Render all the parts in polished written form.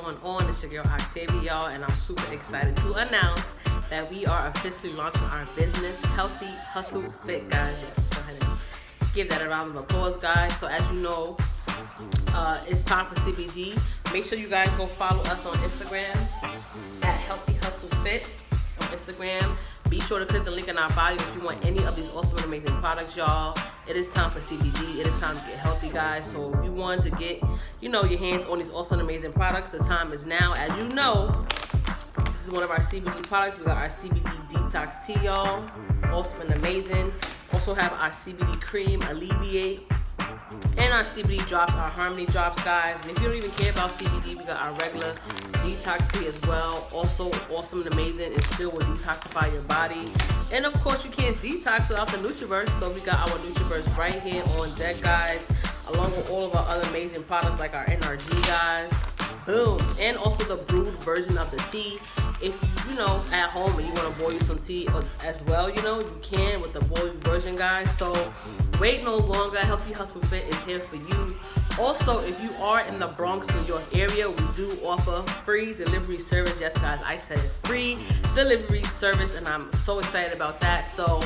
going on? It's your girl Octavia, y'all, and I'm super excited to announce that we are officially launching our business, Healthy Hustle Fit, guys. Yes, go ahead and give that a round of applause, guys. So as you know, it's time for CBD. Make sure you guys go follow us on Instagram at Healthy Hustle Fit on Instagram. Be sure to click the link in our bio if you want any of these awesome and amazing products, y'all. It is time for CBD. It is time to get healthy, guys. So if you want to get, your hands on these awesome and amazing products, the time is now. As you know, this is one of our CBD products. We got our CBD Detox Tea, y'all. Awesome and amazing. Also have our CBD Cream, Alleviate. And our CBD drops, our Harmony drops, guys. And if you don't even care about CBD, we got our regular detox tea as well. Also awesome and amazing. It still will detoxify your body. And of course, you can't detox without the Nutriverse. So we got our Nutriverse right here on deck, guys. Along with all of our other amazing products like our NRG, guys. Boom. And also the brewed version of the tea. If you, at home and you want to boil you some tea as well, you can with the boiled version, guys. So wait no longer. Healthy Hustle Fit is here for you. Also, if you are in the Bronx, New York area, we do offer free delivery service. Yes, guys, I said it. Free delivery service, and I'm so excited about that. So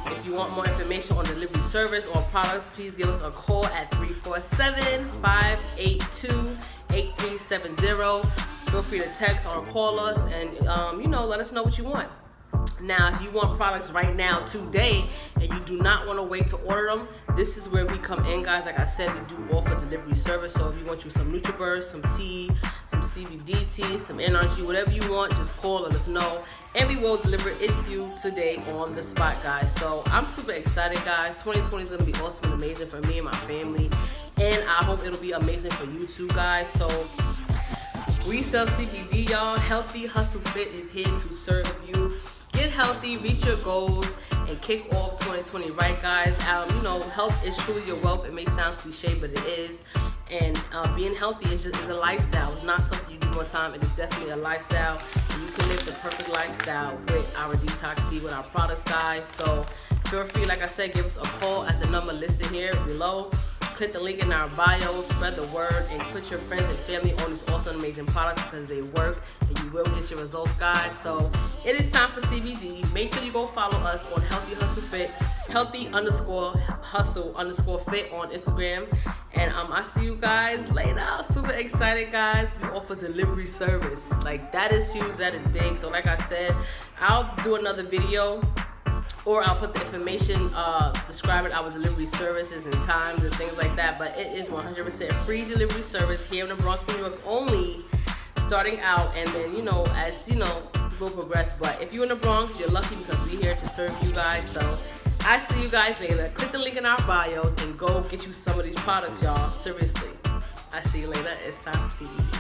if you want more information on delivery service or products, please give us a call at 347-582-8370. Feel free to text or call us and, let us know what you want. Now, if you want products right now, today, and you do not want to wait to order them, this is where we come in, guys. Like I said, we do offer delivery service. So if you want some Nutriburst, some tea, some CBD tea, some energy, whatever you want, just call, let us know, and we will deliver it to you today on the spot, guys. So I'm super excited, guys. 2020 is going to be awesome and amazing for me and my family, and I hope it'll be amazing for you too, guys. So we sell CBD, y'all. Healthy Hustle Fit is here to serve you. Get healthy, reach your goals, and kick off 2020 right, guys. Health is truly your wealth. It may sound cliche, but it is. And being healthy is a lifestyle. It's not something you do one time. It is definitely a lifestyle. And you can live the perfect lifestyle with our detox tea, with our products, guys. So feel free, like I said, give us a call at the number listed here below. Click the link in our bio, spread the word, and put your friends and family on these awesome, amazing products because they work and you will get your results, guys. So it is time for CBD. Make sure you go follow us on Healthy Hustle Fit, Healthy_Hustle_Fit on Instagram. And I see you guys later. I'm super excited, guys. We offer delivery service. Like, that is huge. That is big. So like I said, I'll do another video, or I'll put the information describing our delivery services and times and things like that. But it is 100% free delivery service here in the Bronx, New York only, starting out. And then, as we'll progress. But if you're in the Bronx, you're lucky because we're here to serve you guys. So I see you guys later. Click the link in our bios and go get you some of these products, y'all. Seriously. I see you later. It's time for CBD.